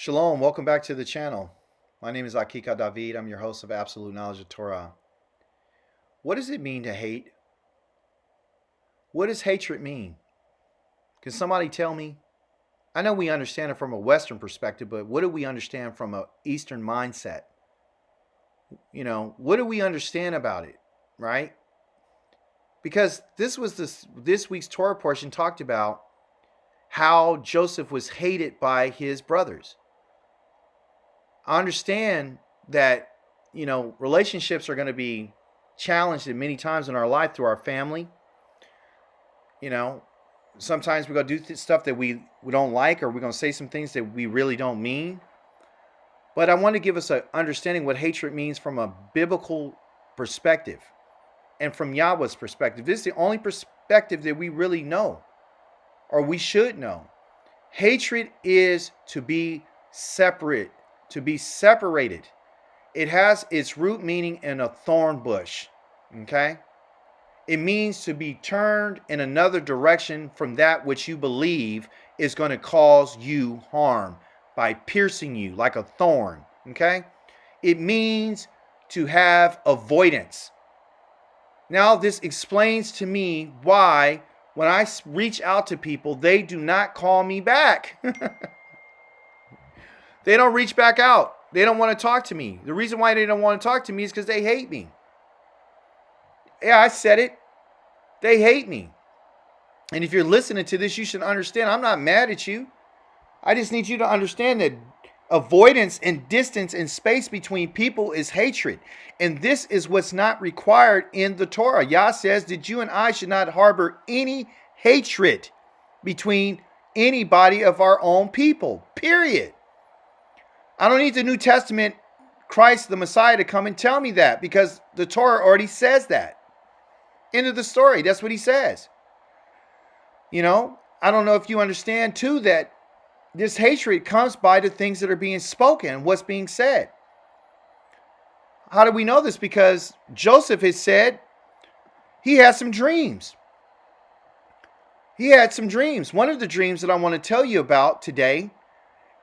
Shalom, welcome back to the channel. My name is ACHI'KA David. I'm your host of Absolute Knowledge of Torah. What does it mean to hate? What does hatred mean? Can somebody tell me? I know we understand it from a Western perspective, but what do we understand from an Eastern mindset? What do we understand about it, right? Because this week's Torah portion talked about how Joseph was hated by his brothers. I understand that, relationships are going to be challenged at many times in our life through our family. Sometimes we're going to do stuff that we don't like, or we're going to say some things that we really don't mean. But I want to give us an understanding what hatred means from a biblical perspective and from Yahweh's perspective. This is the only perspective that we really know, or we should know. Hatred is to be separate, to be separated. It has its root meaning in a thorn bush, okay? It means to be turned in another direction from that which you believe is going to cause you harm by piercing you like a thorn, okay? It means to have avoidance. Now, this explains to me why when I reach out to people, they do not call me back. They don't reach back out. They don't want to talk to me. The reason why they don't want to talk to me is because they hate me. Yeah, I said it. They hate me. And if you're listening to this, you should understand I'm not mad at you. I just need you to understand that avoidance and distance and space between people is hatred. And this is what's not required in the Torah. Yah says that you and I should not harbor any hatred between anybody of our own people, period. I don't need the New Testament, Christ the Messiah, to come and tell me that, because the Torah already says that. End of the story. That's what he says. I don't know if you understand too that this hatred comes by the things that are being spoken, what's being said. How do we know this? Because Joseph has said he had some dreams. He had some dreams. One of the dreams that I want to tell you about today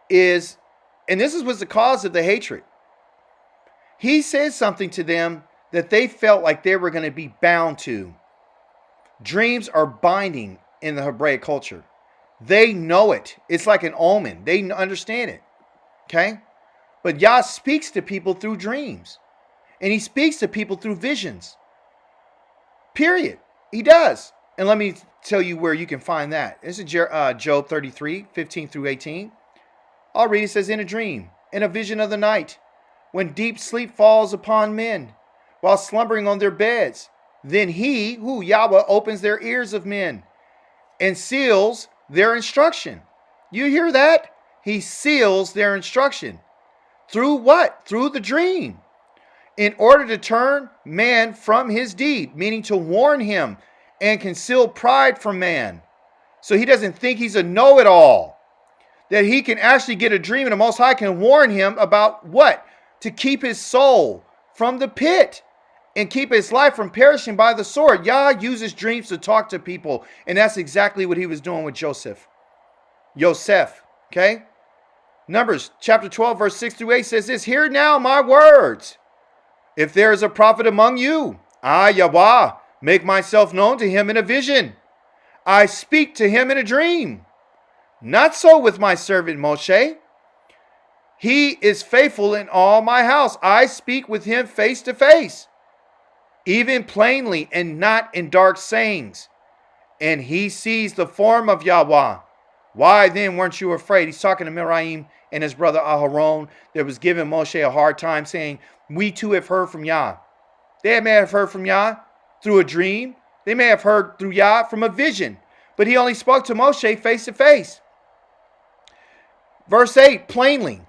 is, and this was the cause of the hatred. He said something to them that they felt like they were going to be bound to. Dreams are binding in the Hebraic culture. They know it. It's like an omen. They understand it. Okay? But Yah speaks to people through dreams. And he speaks to people through visions. Period. He does. And let me tell you where you can find that. This is Job 33, 15 through 18. I'll read. It says, in a dream, in a vision of the night, when deep sleep falls upon men, while slumbering on their beds, then he, Yahweh, opens their ears of men and seals their instruction. You hear that? He seals their instruction. Through what? Through the dream. In order to turn man from his deed, meaning to warn him and conceal pride from man. So he doesn't think he's a know-it-all. That he can actually get a dream and the Most High can warn him about what? To keep his soul from the pit and keep his life from perishing by the sword. Yah uses dreams to talk to people, and that's exactly what he was doing with Joseph. Yosef, okay? Numbers chapter 12, verse 6 through 8 says this, hear now my words. If there is a prophet among you, I, Yahweh, make myself known to him in a vision. I speak to him in a dream. Not so with my servant Moshe. He is faithful in all my house. I speak with him face to face, even plainly and not in dark sayings. And he sees the form of Yahweh. Why then weren't you afraid? He's talking to Miriam and his brother Aharon that was giving Moshe a hard time, saying, we too have heard from Yah. They may have heard from Yah through a dream. They may have heard through Yah from a vision. But he only spoke to Moshe face to face. Verse 8, plainly.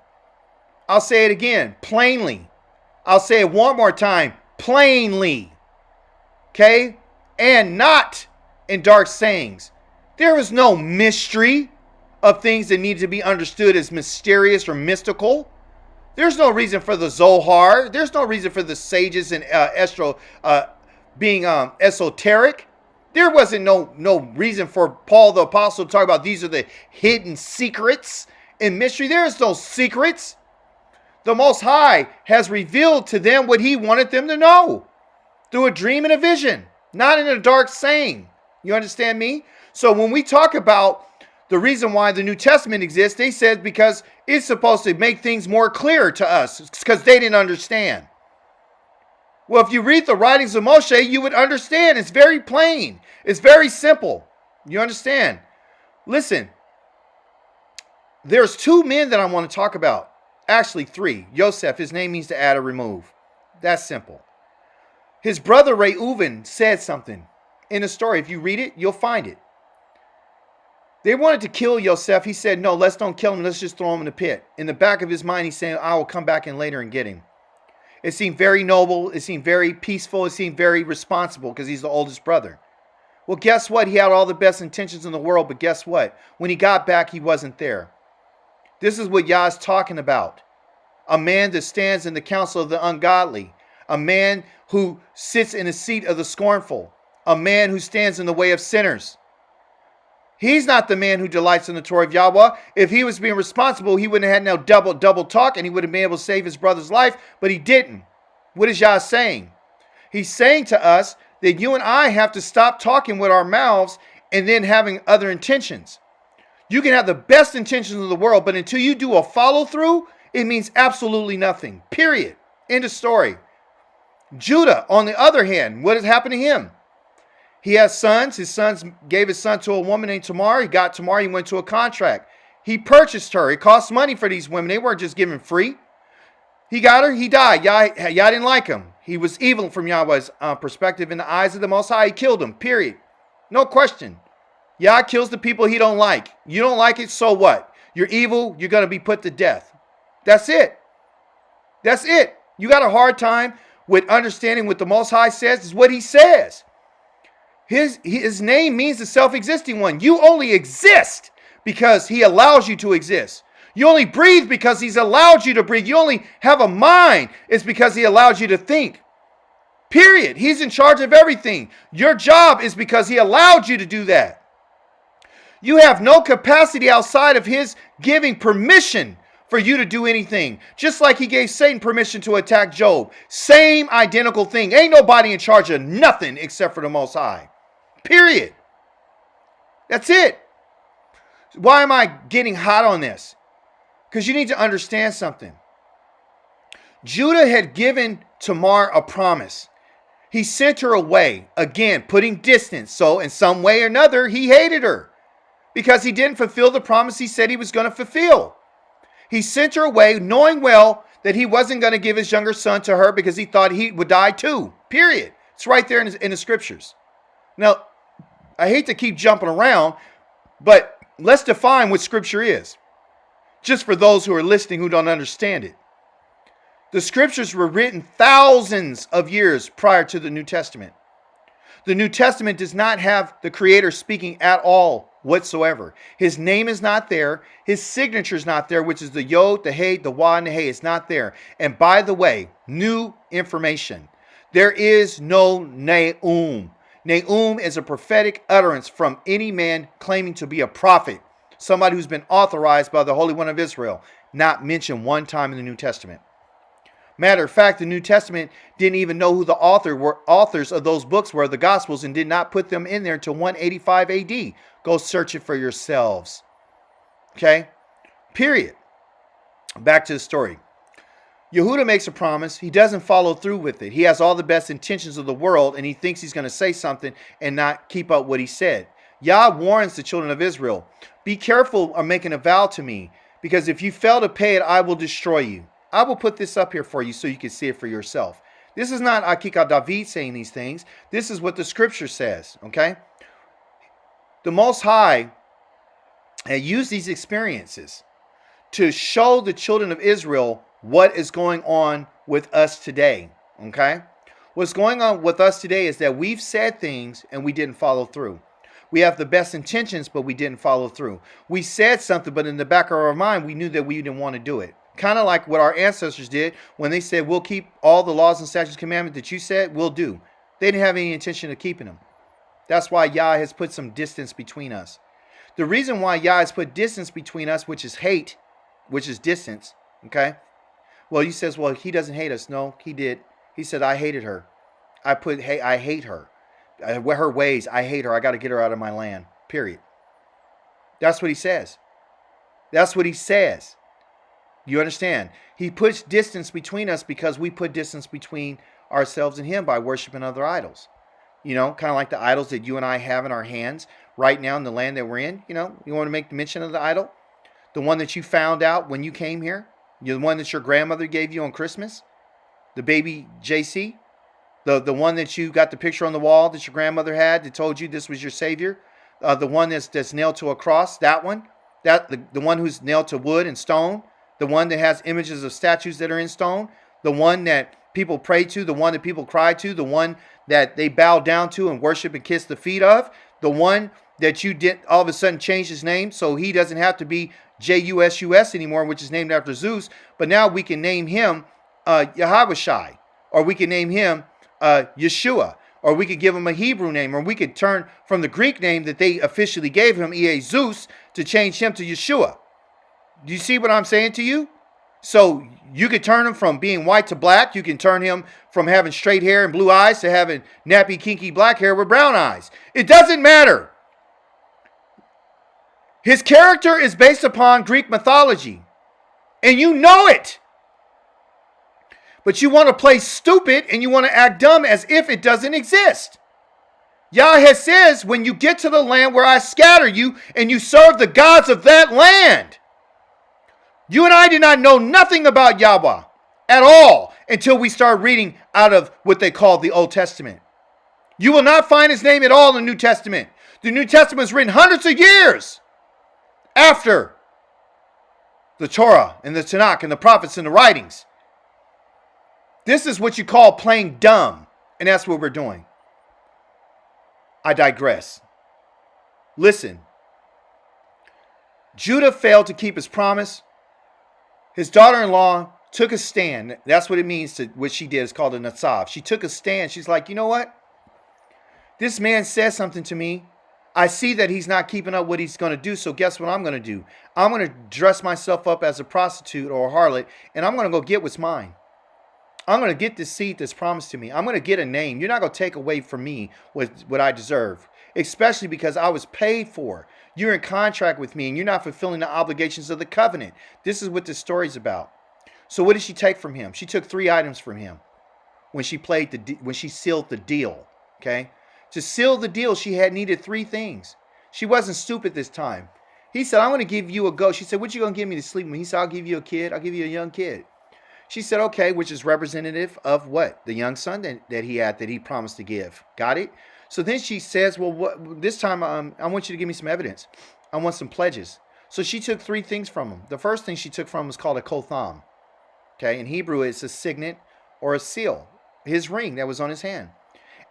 I'll say it again, plainly. I'll say it one more time, plainly. Okay? And not in dark sayings. There is no mystery of things that need to be understood as mysterious or mystical. There's no reason for the Zohar. There's no reason for the sages and being esoteric. There wasn't no reason for Paul the Apostle to talk about these are the hidden secrets in mystery. There is no secrets. The Most High has revealed to them what he wanted them to know through a dream and a vision, not in a dark saying. You understand me? So when we talk about the reason why the New Testament exists, they said because it's supposed to make things more clear to us because they didn't understand. Well, if you read the writings of Moshe, you would understand. It's very plain. It's very simple. You understand? Listen, there's two men that I want to talk about. Actually, three. Yosef, his name means to add or remove. That's simple. His brother Reuben said something in the story. If you read it, you'll find it. They wanted to kill Yosef. He said, no, let's don't kill him. Let's just throw him in the pit. In the back of his mind, he's saying, I will come back in later and get him. It seemed very noble. It seemed very peaceful. It seemed very responsible because he's the oldest brother. Well, guess what? He had all the best intentions in the world, but guess what? When he got back, he wasn't there. This is what Yah is talking about. A man that stands in the counsel of the ungodly. A man who sits in the seat of the scornful. A man who stands in the way of sinners. He's not the man who delights in the Torah of Yahweh. If he was being responsible, he wouldn't have had no double talk and he would have been able to save his brother's life, but he didn't. What is Yah saying? He's saying to us that you and I have to stop talking with our mouths and then having other intentions. You can have the best intentions in the world, but until you do a follow through, it means absolutely nothing. Period. End of story. Judah, on the other hand, what has happened to him? He has sons. His sons gave his son to a woman named Tamar. He got Tamar. He went to a contract. He purchased her. It cost money for these women. They weren't just given free. He got her. He died. Yah didn't like him. He was evil from Yahweh's perspective in the eyes of the Most High. He killed him. Period. No question. Yah kills the people he don't like. You don't like it, so what? You're evil. You're going to be put to death. That's it. That's it. You got a hard time with understanding what the Most High says is what he says. His name means the self-existing one. You only exist because he allows you to exist. You only breathe because he's allowed you to breathe. You only have a mind. It's because he allowed you to think. Period. He's in charge of everything. Your job is because he allowed you to do that. You have no capacity outside of his giving permission for you to do anything. Just like he gave Satan permission to attack Job. Same identical thing. Ain't nobody in charge of nothing except for the Most High. Period. That's it. Why am I getting hot on this? Because you need to understand something. Judah had given Tamar a promise. He sent her away, again, putting distance. So in some way or another, he hated her because he didn't fulfill the promise he said he was going to fulfill. He sent her away knowing well that he wasn't going to give his younger son to her because he thought he would die too. Period. It's right there in the scriptures. Now, I hate to keep jumping around, but let's define what scripture is. Just for those who are listening who don't understand it. The scriptures were written thousands of years prior to the New Testament. The New Testament does not have the Creator speaking at all whatsoever. His name is not there. His signature is not there, which is the Yod, the Hey, the Wah, and the Hey. It's not there. And by the way, new information. There is no Nahum. Nahum is a prophetic utterance from any man claiming to be a prophet. Somebody who's been authorized by the Holy One of Israel. Not mentioned one time in the New Testament. Matter of fact, the New Testament didn't even know who the authors of those books were, the Gospels, and did not put them in there until 185 AD. Go search it for yourselves. Okay? Period. Back to the story. Yehuda makes a promise. He doesn't follow through with it. He has all the best intentions of the world, and he thinks he's going to say something and not keep up what he said. Yah warns the children of Israel, be careful of making a vow to me, because if you fail to pay it, I will destroy you. I will put this up here for you so you can see it for yourself. This is not ACHI'KA David saying these things. This is what the scripture says, okay? The Most High had used these experiences to show the children of Israel what is going on with us today, okay? What's going on with us today is that we've said things and we didn't follow through. We have the best intentions, but we didn't follow through. We said something, but in the back of our mind, we knew that we didn't want to do it. Kind of like what our ancestors did when they said, we'll keep all the laws and statutes and commandments that you said, we'll do. They didn't have any intention of keeping them. That's why Yah has put some distance between us. The reason why Yah has put distance between us, which is hate, which is distance. Okay. Well, he says, well, he doesn't hate us. No, he did. He said, I hated her. I hate her. Her ways, I hate her. I got to get her out of my land. Period. That's what he says. That's what he says. You understand? He puts distance between us because we put distance between ourselves and him by worshiping other idols. You know, kind of like the idols that you and I have in our hands right now in the land that we're in. You know, you want to make mention of the idol? The one that you found out when you came here? The one that your grandmother gave you on Christmas? The baby JC? The one that you got the picture on the wall that your grandmother had that told you this was your Savior? The one that's nailed to a cross? That one? The one who's nailed to wood and stone? The one that has images of statues that are in stone? The one that people pray to? The one that people cry to? The one that they bow down to and worship and kiss the feet of? The one that you did all of a sudden change his name so he doesn't have to be Jusus anymore, which is named after Zeus, but now we can name him Yahweh, or we can name him Yeshua, or we could give him a Hebrew name, or we could turn from the Greek name that they officially gave him, Zeus, to change him to Yeshua. Do you see what I'm saying to you? So you could turn him from being white to black. You can turn him from having straight hair and blue eyes to having nappy, kinky black hair with brown eyes. It doesn't matter. His character is based upon Greek mythology, and you know it. But you want to play stupid and you want to act dumb as if it doesn't exist. Yahweh says, when you get to the land where I scatter you and you serve the gods of that land. You and I did not know nothing about Yahweh at all until we start reading out of what they call the Old Testament. You will not find his name at all in the New Testament. The New Testament was written hundreds of years after the Torah and the Tanakh and the prophets and the writings. This is what you call playing dumb, and that's what we're doing. I digress. Listen, Judah failed to keep his promise. His daughter-in-law took a stand. That's what it means to what she did. It's called a natsav. She took a stand. She's like, you know what? This man says something to me. I see that he's not keeping up what he's going to do, so guess what I'm going to do? I'm going to dress myself up as a prostitute or a harlot, and I'm going to go get what's mine. I'm going to get this seed that's promised to me. I'm going to get a name. You're not going to take away from me what I deserve, especially because I was paid for. You're in contract with me, and you're not fulfilling the obligations of the covenant. This is what this story's about. So what did she take from him? She took 3 items from him when she sealed the deal, okay? To seal the deal, she had needed 3 things. She wasn't stupid this time. He said, I'm going to give you a goat. She said, what you going to give me to sleep with? He said, I'll give you a kid. I'll give you a young kid. She said, okay, which is representative of what? The young son that he had, that he promised to give. Got it? So then she says, well, this time I want you to give me some evidence. I want some pledges. So she took 3 things from him. The first thing she took from him was called a kotham. Okay, in Hebrew, it's a signet or a seal. His ring that was on his hand.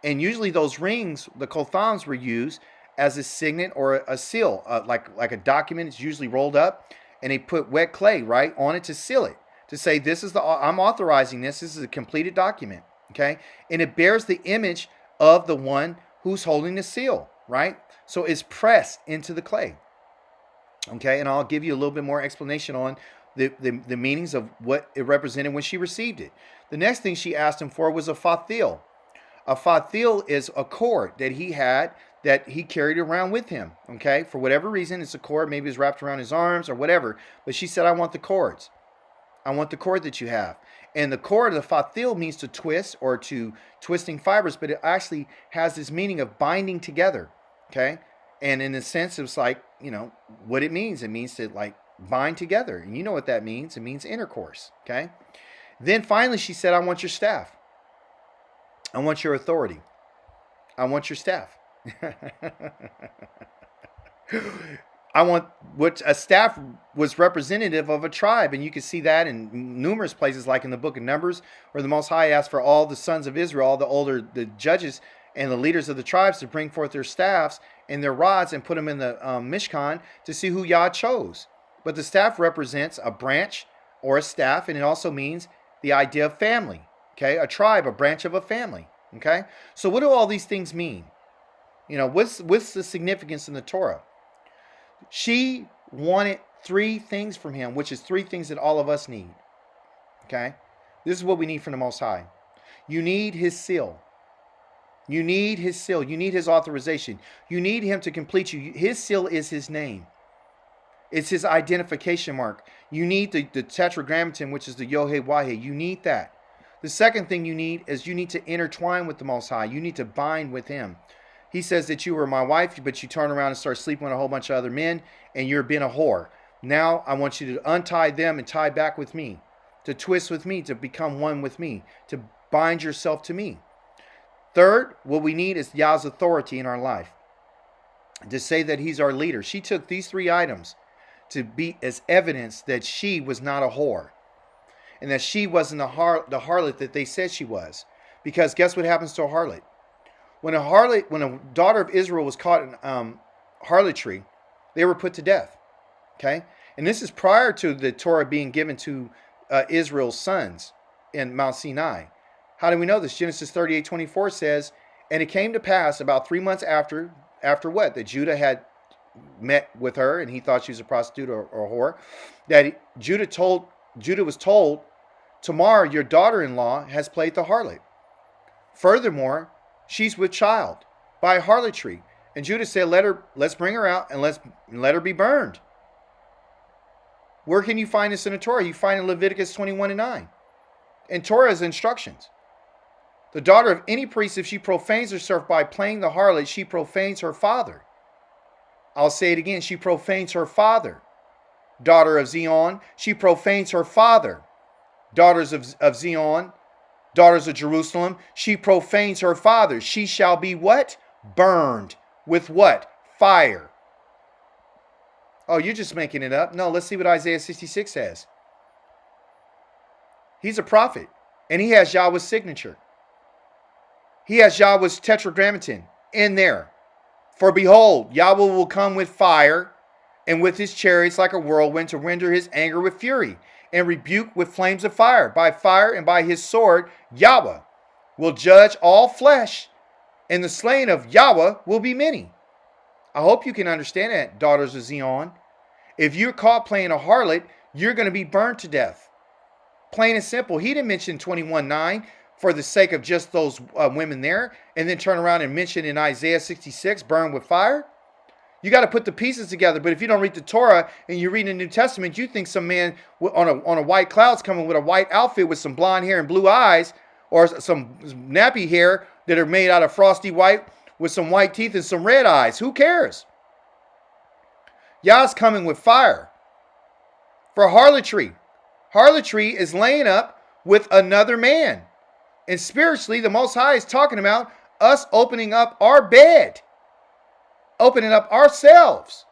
And usually those rings, the kothams, were used as a signet or a seal, like a document. It's usually rolled up, and they put wet clay right on it to seal it, to say this is I'm authorizing this. This is a completed document, okay? And it bears the image of the one who's holding the seal, right? So it's pressed into the clay, okay? And I'll give you a little bit more explanation on the meanings of what it represented when she received it. The next thing she asked him for was a fathil. A fathil is a cord that he had that he carried around with him, okay? For whatever reason, it's a cord. Maybe it's wrapped around his arms or whatever. But she said, I want the cords. I want the cord that you have. And the cord of the fathil means to twist or to twisting fibers, but it actually has this meaning of binding together, okay? And in a sense, it's like, you know, what it means. It means to like bind together. And you know what that means. It means intercourse, okay? Then finally she said, I want your staff. I want your authority. I want your staff. I want what a staff was representative of a tribe. And you can see that in numerous places, like in the book of Numbers, where the Most High asked for all the sons of Israel, the judges and the leaders of the tribes, to bring forth their staffs and their rods and put them in the Mishkan to see who Yah chose. But the staff represents a branch or a staff, and it also means the idea of family. Okay, a tribe, a branch of a family. Okay, so what do all these things mean? You know, what's the significance in the Torah? She wanted 3 things from him, which is 3 things that all of us need. Okay? This is what we need from the Most High. You need his seal. You need his seal. You need his authorization. You need him to complete you. His seal is his name. It's his identification mark. You need the tetragrammaton, which is the Yod-Heh-Wav-Heh. You need that. The second thing you need is you need to intertwine with the Most High. You need to bind with him. He says that you were my wife, but you turn around and start sleeping with a whole bunch of other men, and you're being a whore. Now I want you to untie them and tie back with me, to twist with me, to become one with me, to bind yourself to me. Third, what we need is Yah's authority in our life, to say that he's our leader. She took these 3 items to be as evidence that she was not a whore, and that she wasn't the harlot that they said she was. Because guess what happens to a harlot? When a daughter of Israel was caught in harlotry, they were put to death. Okay? And this is prior to the Torah being given to Israel's sons in Mount Sinai. How do we know this? Genesis 38:24 says, and it came to pass about 3 months after what? That Judah had met with her, and he thought she was a prostitute or a whore, that Judah was told, Tamar, your daughter-in-law, has played the harlot. Furthermore, she's with child by harlotry. And Judah said, let's bring her out and let her be burned. Where can you find this in the Torah? You find it in Leviticus 21:9. In Torah's instructions. The daughter of any priest, if she profanes herself by playing the harlot, she profanes her father. I'll say it again. She profanes her father. Daughter of Zion, she profanes her father. Daughters of Zion, daughters of Jerusalem, she profanes her father. She shall be what? Burned. With what? Fire. Oh, you're just making it up. No, let's see what Isaiah 66 says. He's a prophet, and he has Yahweh's signature. He has Yahweh's tetragrammaton in there. For behold, Yahweh will come with fire, and with his chariots like a whirlwind, to render his anger with fury, and rebuke with flames of fire. By fire and by his sword, Yahweh will judge all flesh, and the slain of Yahweh will be many. I hope you can understand that, daughters of Zion. If you're caught playing a harlot, you're going to be burned to death. Plain and simple. He didn't mention 21:9 for the sake of just those women there, and then turn around and mention in Isaiah 66, burn with fire. You got to put the pieces together. But if you don't read the Torah and you read the New Testament, you think some man on a white cloud's coming with a white outfit with some blonde hair and blue eyes, or some nappy hair that are made out of frosty white with some white teeth and some red eyes. Who cares? Yah's coming with fire for harlotry. Harlotry is laying up with another man. And spiritually, the Most High is talking about us opening up our bed, opening up ourselves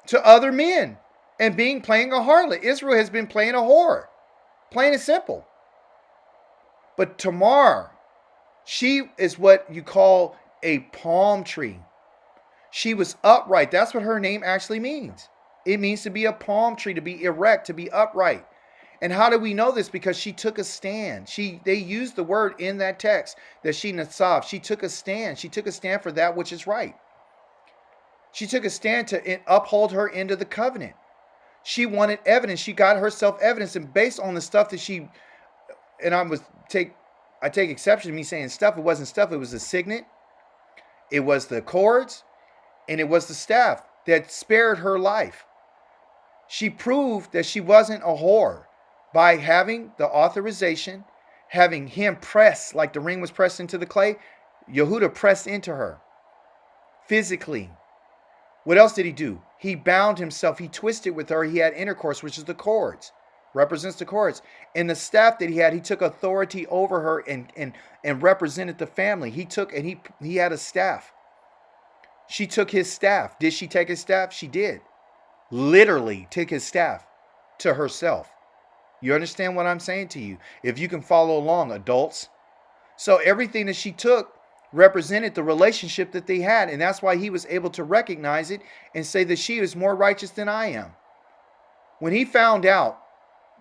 to other men and playing a harlot. Israel has been playing a whore, plain and simple. But Tamar, she is what you call a palm tree. She was upright. That's what her name actually means. It means to be a palm tree, to be erect, to be upright. And how do we know this? Because she took a stand. They used the word in that text that she natsav. She took a stand. She took a stand for that which is right. She took a stand to uphold her end of the covenant. She wanted evidence. She got herself evidence, and based on the stuff that she, and I take exception to me saying stuff. It wasn't stuff. It was the signet. It was the cords, and it was the staff that spared her life. She proved that she wasn't a whore by having the authorization, having him press, like the ring was pressed into the clay. Yehuda pressed into her physically. What else did he do? He bound himself. He twisted with her. He had intercourse, which is the cords, represents the cords. And the staff that he had, he took authority over her and represented the family. He had a staff. She took his staff. Did she take his staff? She did. Literally took his staff to herself. You understand what I'm saying to you? If you can follow along, adults. So everything that she took represented the relationship that they had. And that's why he was able to recognize it and say that she is more righteous than I am. When he found out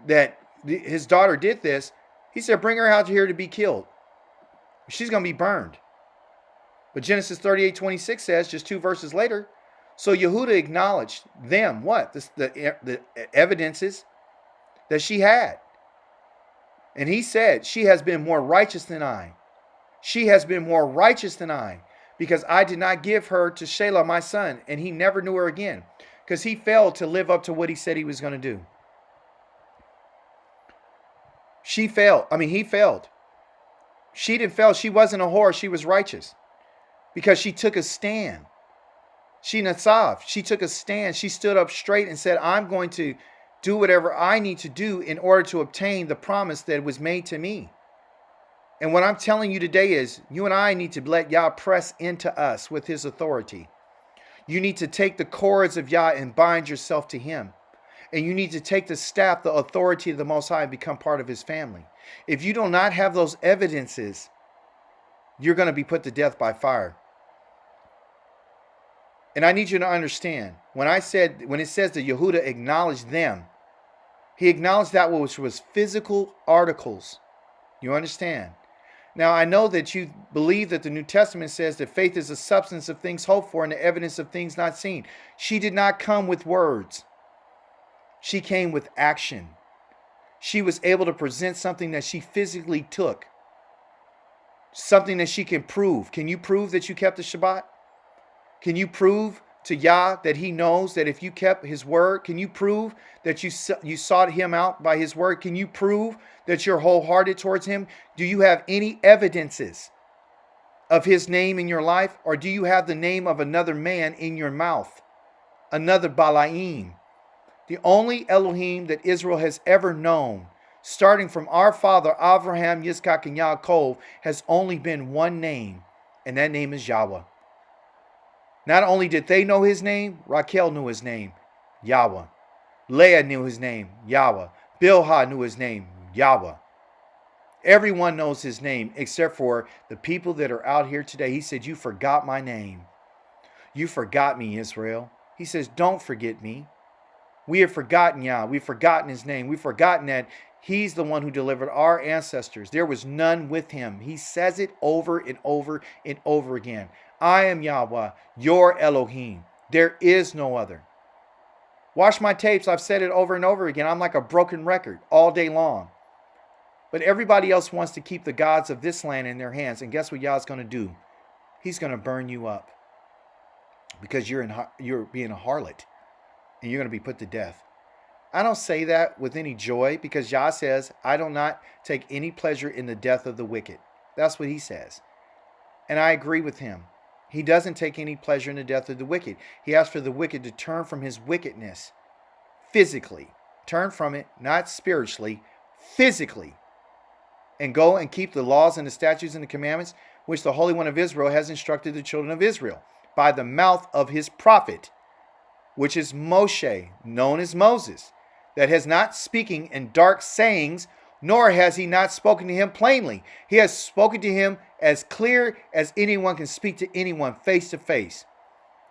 that his daughter did this, he said, bring her out here to be killed. She's going to be burned. But Genesis 38:26 says, just 2 verses later, So Yehuda acknowledged them, what? The evidences that she had. And he said, she has been more righteous than I. She has been more righteous than I, because I did not give her to Shelah, my son, and he never knew her again, because he failed to live up to what he said he was going to do. He failed. She didn't fail. She wasn't a whore. She was righteous because she took a stand. She took a stand. She stood up straight and said, I'm going to do whatever I need to do in order to obtain the promise that was made to me. And what I'm telling you today is, you and I need to let Yah press into us with his authority. You need to take the cords of Yah and bind yourself to him. And you need to take the staff, the authority of the Most High, and become part of his family. If you do not have those evidences, you're going to be put to death by fire. And I need you to understand, when it says that Yehuda acknowledged them, he acknowledged that which was physical articles. You understand? Now, I know that you believe that the New Testament says that faith is the substance of things hoped for and the evidence of things not seen. She did not come with words. She came with action. She was able to present something that she physically took. Something that she can prove. Can you prove that you kept the Shabbat? Can you prove to Yah that he knows that if you kept his word? Can you prove that you sought him out by his word? Can you prove that you're wholehearted towards him? Do you have any evidences of his name in your life? Or do you have the name of another man in your mouth? Another Balaam? The only Elohim that Israel has ever known, starting from our father Abraham, Yitzchak, and Yaakov, has only been one name, and that name is Yahweh. Not only did they know his name, Raquel knew his name, Yahweh. Leah knew his name, Yahweh. Bilhah knew his name, Yahweh. Everyone knows his name except for the people that are out here today. He said, you forgot my name. You forgot me, Israel. He says, don't forget me. We have forgotten Yah. We've forgotten his name. We've forgotten that he's the one who delivered our ancestors. There was none with him. He says it over and over and over again. I am Yahweh, your Elohim. There is no other. Watch my tapes. I've said it over and over again. I'm like a broken record all day long. But everybody else wants to keep the gods of this land in their hands. And guess what Yah's going to do? He's going to burn you up. Because you're being a harlot. And you're going to be put to death. I don't say that with any joy, because Yah says, I do not take any pleasure in the death of the wicked. That's what he says. And I agree with him. He doesn't take any pleasure in the death of the wicked. He asks for the wicked to turn from his wickedness physically. Turn from it, not spiritually, physically. And go and keep the laws and the statutes and the commandments which the Holy One of Israel has instructed the children of Israel by the mouth of his prophet, which is Moshe, known as Moses, that has not speaking in dark sayings, nor has he not spoken to him plainly. He has spoken to him as clear as anyone can speak to anyone face to face.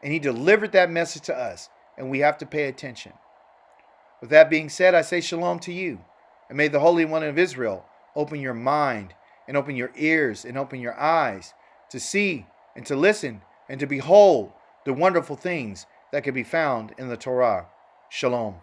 And he delivered that message to us, and we have to pay attention. With that being said, I say shalom to you, and may the Holy One of Israel open your mind, and open your ears, and open your eyes to see, and to listen, and to behold the wonderful things that can be found in the Torah. Shalom.